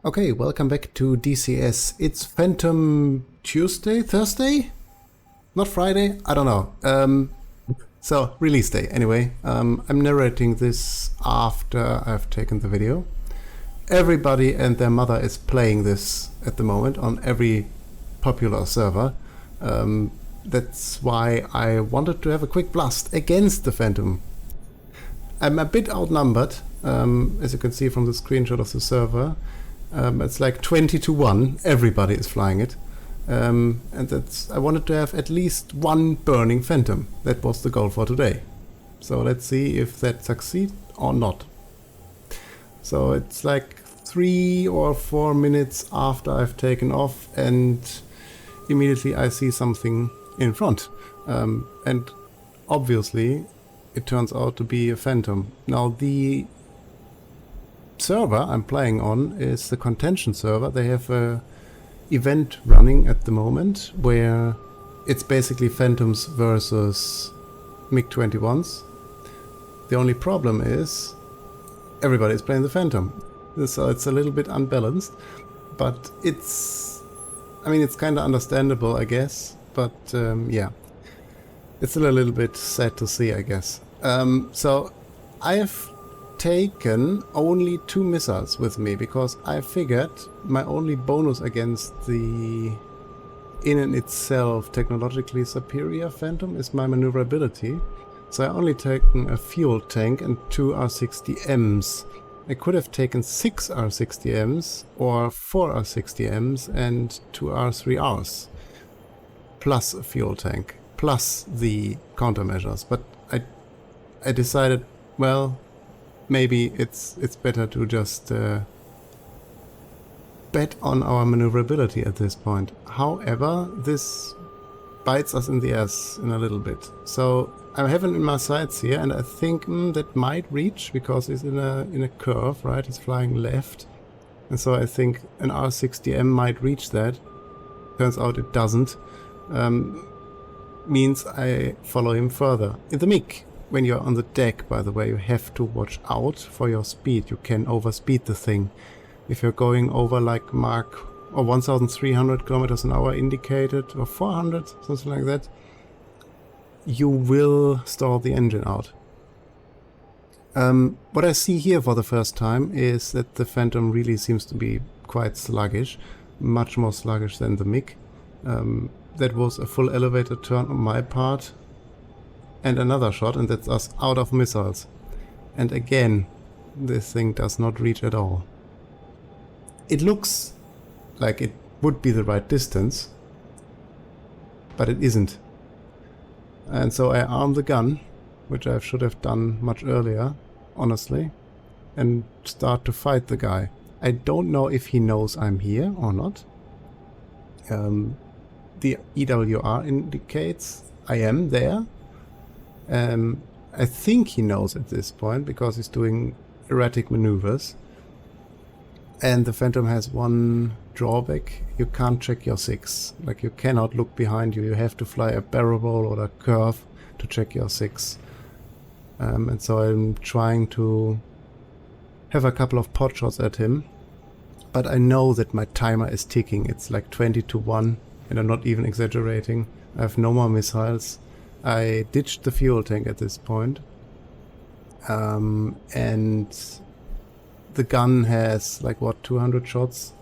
Okay, welcome back to DCS. It's Phantom Tuesday? Thursday? Not Friday? I don't know. So, release day. Anyway, I'm narrating this after I've taken the video. Everybody and their mother is playing this at the moment on every popular server. That's why I wanted to have a quick blast against the Phantom. I'm a bit outnumbered, as you can see from the screenshot of the server. It's like 20 to 1, everybody is flying it. And I wanted to have at least one burning Phantom. That was the goal for today. So let's see if that succeeds or not. So it's like 3 or 4 minutes after I've taken off, and immediately I see something in front. And obviously it turns out to be a Phantom. Now the server I'm playing on is the contention server. They have a event running at the moment where it's basically Phantoms versus MiG-21s. The only problem is everybody is playing the Phantom, so it's a little bit unbalanced, but it's kind of understandable, I guess, but yeah, it's still a little bit sad to see, I guess. So I have taken only 2 missiles with me because I figured my only bonus against the in and itself technologically superior Phantom is my maneuverability. So I only taken a fuel tank and 2 R60Ms. I could have taken 6 R60Ms or 4 R60Ms and 2 R3Rs plus a fuel tank plus the countermeasures, but I decided, well, maybe it's better to just bet on our maneuverability at this point. However, this bites us in the ass in a little bit. So I have it in my sights here, and I think that might reach because it's in a curve, right? It's flying left, and so I think an R60M might reach that. Turns out it doesn't. Means I follow him further. In the MiG, when you're on the deck, by the way, you have to watch out for your speed. You can overspeed the thing. If you're going over like Mach or 1,300 kilometers an hour indicated, or 400, something like that, you will stall the engine out. What I see here for the first time is that the Phantom really seems to be quite sluggish, much more sluggish than the MiG. That was a full elevator turn on my part. And another shot, and that's us out of missiles. And again, this thing does not reach at all. It looks like it would be the right distance, but it isn't. And so I arm the gun, which I should have done much earlier, honestly, and start to fight the guy. I don't know if he knows I'm here or not. The EWR indicates I am there. I think he knows at this point because he's doing erratic maneuvers. And the Phantom has one drawback: you can't check your 6. Like, you cannot look behind you. You have to fly a barrel roll or a curve to check your 6. And so I'm trying to have a couple of pot shots at him. But I know that my timer is ticking. It's like 20 to 1, and I'm not even exaggerating. I have no more missiles. I ditched the fuel tank at this point, and the gun has like, what, 200 shots,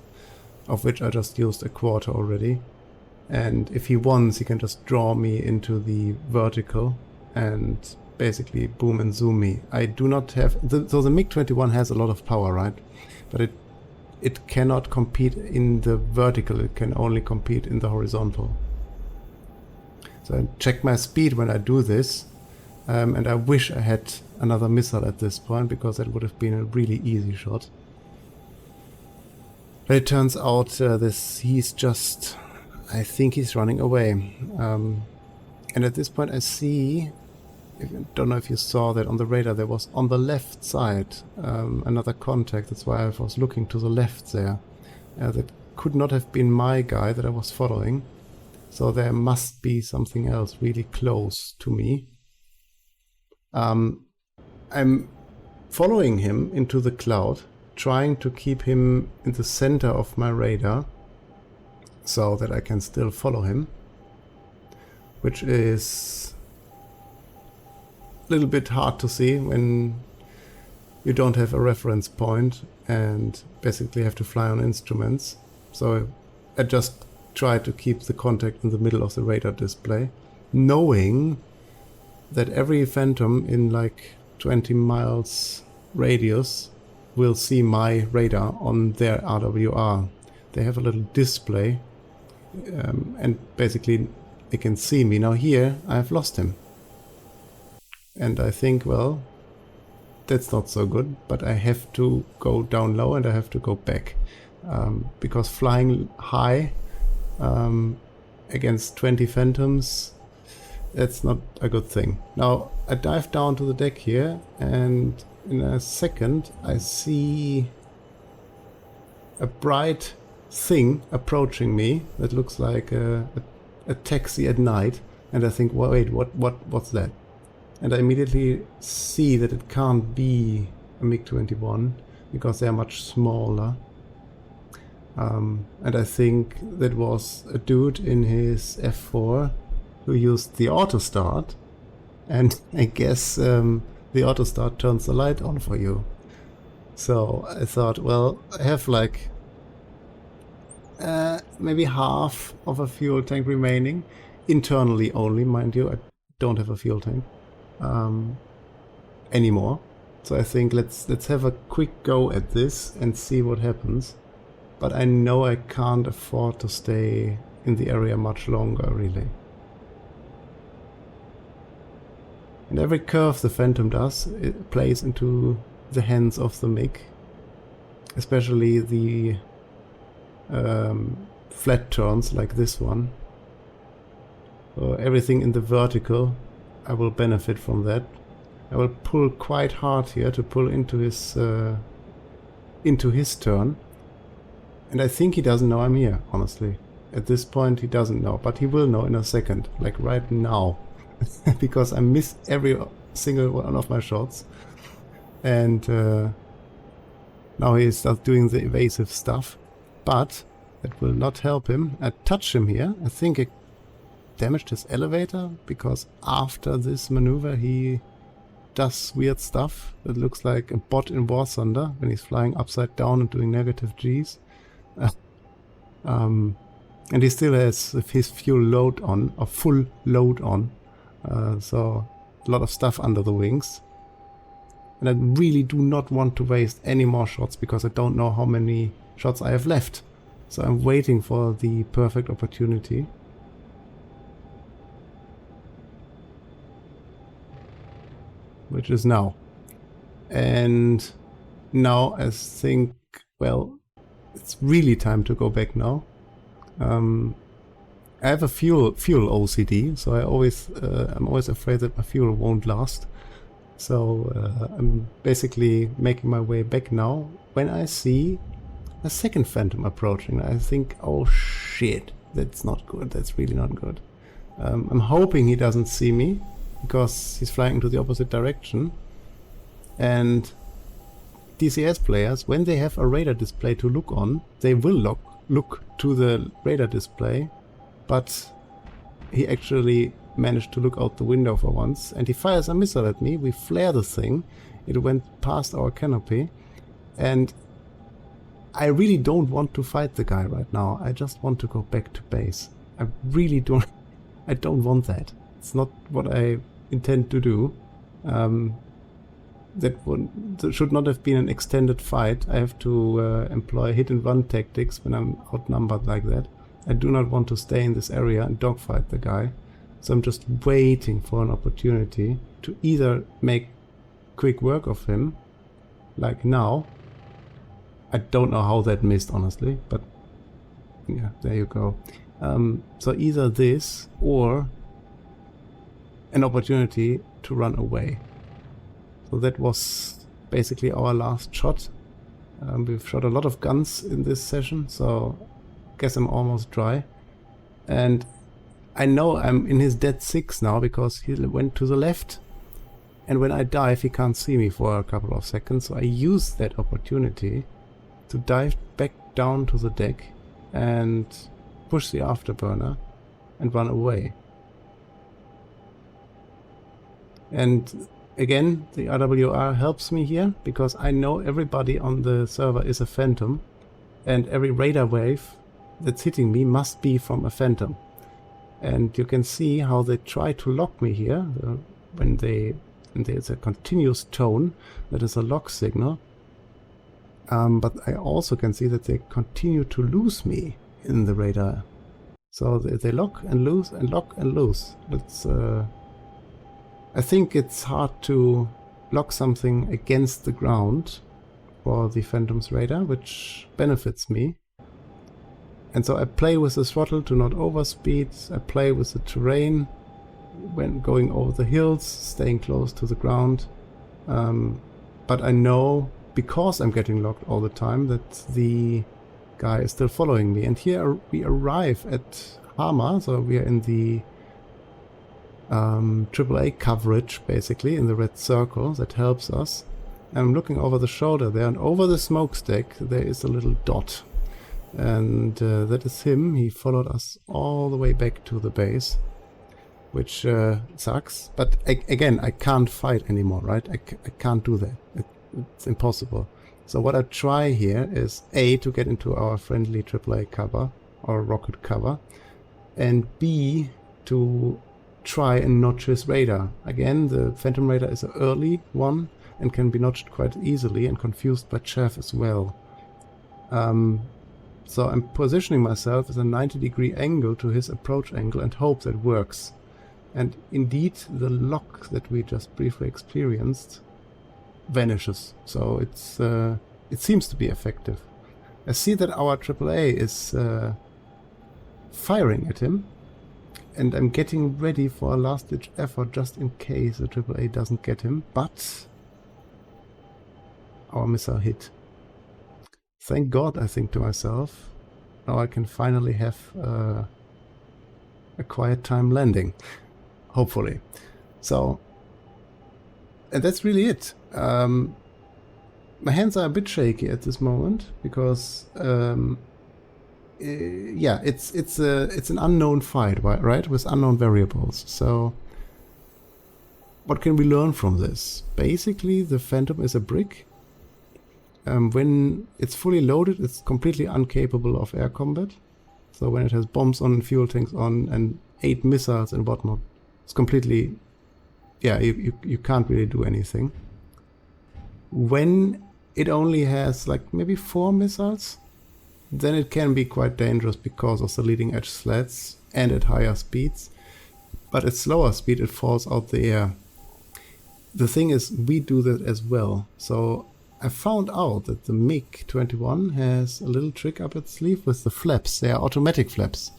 of which I just used a quarter already. And if he wants, he can just draw me into the vertical and basically boom and zoom me. I do not have so the MiG-21 has a lot of power, right? But it cannot compete in the vertical. It can only compete in the horizontal. So I check my speed when I do this, and I wish I had another missile at this point, because that would have been a really easy shot. But it turns out he's just, I think he's running away. And at this point I see, I don't know if you saw that on the radar, there was on the left side another contact. That's why I was looking to the left there. That could not have been my guy that I was following. So there must be something else really close to me. I'm following him into the cloud, trying to keep him in the center of my radar so that I can still follow him, which is a little bit hard to see when you don't have a reference point and basically have to fly on instruments. So I just try to keep the contact in the middle of the radar display, knowing that every Phantom in like 20 miles radius will see my radar on their RWR. They have a little display and basically they can see me. Now here I have lost him. And I think, well, that's not so good, but I have to go down low and I have to go back. Because flying high against 20 Phantoms, that's not a good thing. Now I dive down to the deck here, and in a second I see a bright thing approaching me that looks like a taxi at night, and I think, well, wait, what's that? And I immediately see that it can't be a MiG-21 because they are much smaller. And I think that was a dude in his F4 who used the auto start, and I guess the auto start turns the light on for you. So I thought, well, I have like maybe half of a fuel tank remaining, internally only, mind you. I don't have a fuel tank anymore. So I think let's have a quick go at this and see what happens. But I know I can't afford to stay in the area much longer, really. And every curve the Phantom does, it plays into the hands of the MiG. Especially the flat turns like this one. So everything in the vertical, I will benefit from that. I will pull quite hard here to pull into his turn. And I think he doesn't know I'm here, honestly. At this point he doesn't know, but he will know in a second, like right now. Because I missed every single one of my shots. And now he starts doing the evasive stuff. But that will not help him. I touch him here. I think I damaged his elevator, because after this maneuver he does weird stuff that looks like a bot in War Thunder when he's flying upside down and doing negative Gs. And he still has his fuel load on, or full load on. So a lot of stuff under the wings. And I really do not want to waste any more shots because I don't know how many shots I have left. So I'm waiting for the perfect opportunity. Which is now. And now I think, well, it's really time to go back now. I have a fuel OCD, so I'm always afraid that my fuel won't last. So I'm basically making my way back now when I see a second Phantom approaching. I think, oh shit, that's not good. That's really not good. I'm hoping he doesn't see me because he's flying into the opposite direction. And DCS players, when they have a radar display to look on, they will look to the radar display, but he actually managed to look out the window for once, and he fires a missile at me. We flare the thing. It went past our canopy, and I really don't want to fight the guy right now. I just want to go back to base. I really don't. I don't want that. It's not what I intend to do. That should not have been an extended fight. I have to employ hit and run tactics when I'm outnumbered like that. I do not want to stay in this area and dogfight the guy. So I'm just waiting for an opportunity to either make quick work of him, like now. I don't know how that missed, honestly, but yeah, there you go. So either this or an opportunity to run away. So that was basically our last shot. We've shot a lot of guns in this session, so I guess I'm almost dry. And I know I'm in his dead six now because he went to the left. And when I dive, he can't see me for a couple of seconds, so I use that opportunity to dive back down to the deck and push the afterburner and run away. And again, the RWR helps me here, because I know everybody on the server is a Phantom, and every radar wave that's hitting me must be from a Phantom. And you can see how they try to lock me here, when there's a continuous tone that is a lock signal. But I also can see that they continue to lose me in the radar. So they lock and lose and lock and lose. That's, I think it's hard to lock something against the ground for the Phantom's radar, which benefits me. And so I play with the throttle to not overspeed. I play with the terrain when going over the hills, staying close to the ground. But I know, because I'm getting locked all the time, that the guy is still following me. And here we arrive at Hama, so we are in the AAA coverage, basically, in the red circle. That helps us. I'm looking over the shoulder there, and over the smokestack there is a little dot. And that is him. He followed us all the way back to the base, which sucks. But again, I can't fight anymore, right? I can't do that. It's impossible. So what I try here is A, to get into our friendly AAA cover, or rocket cover, and B, to try and notch his radar. Again, the Phantom radar is an early one and can be notched quite easily and confused by chaff as well. So I'm positioning myself at a 90-degree angle to his approach angle and hope that works. And indeed, the lock that we just briefly experienced vanishes. So it seems to be effective. I see that our AAA is firing at him, and I'm getting ready for a last-ditch effort just in case the AAA doesn't get him, but our missile hit. Thank God, I think to myself. Now I can finally have a quiet time landing. Hopefully. So, and that's really it. My hands are a bit shaky at this moment, because yeah, it's an unknown fight, right? With unknown variables. So what can we learn from this? Basically, the Phantom is a brick. When it's fully loaded, it's completely incapable of air combat. So when it has bombs on, fuel tanks on, and 8 missiles and whatnot, it's completely, yeah, you can't really do anything. When it only has like maybe 4 missiles, then it can be quite dangerous because of the leading edge slats and at higher speeds. But at slower speed, it falls out the air. The thing is, we do that as well. So I found out that the MiG-21 has a little trick up its sleeve with the flaps. They are automatic flaps,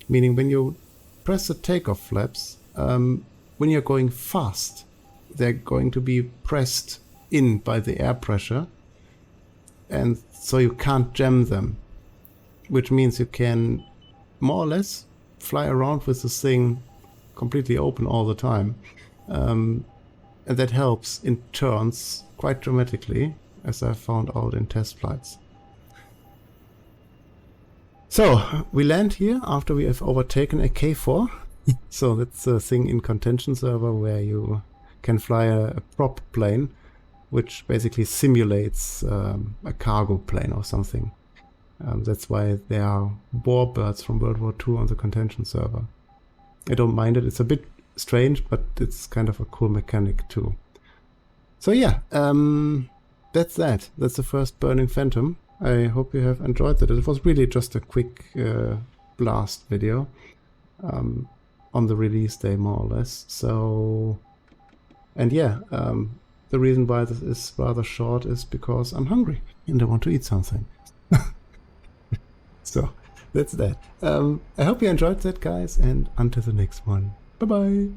meaning when you press the takeoff flaps, when you're going fast, they're going to be pressed in by the air pressure, and so you can't jam them, which means you can more or less fly around with this thing completely open all the time. And that helps in turns quite dramatically, as I found out in test flights. So we land here after we have overtaken a K4. So that's a thing in contention server where you can fly a prop plane, which basically simulates a cargo plane or something. That's why there are warbirds from World War II on the contention server. I don't mind it. It's a bit strange, but it's kind of a cool mechanic too. So yeah, that's that. That's the first Burning Phantom. I hope you have enjoyed it. It was really just a quick blast video on the release day, more or less. So, and yeah, the reason why this is rather short is because I'm hungry and I want to eat something. So that's that. I hope you enjoyed that, guys, and until the next one. Bye-bye.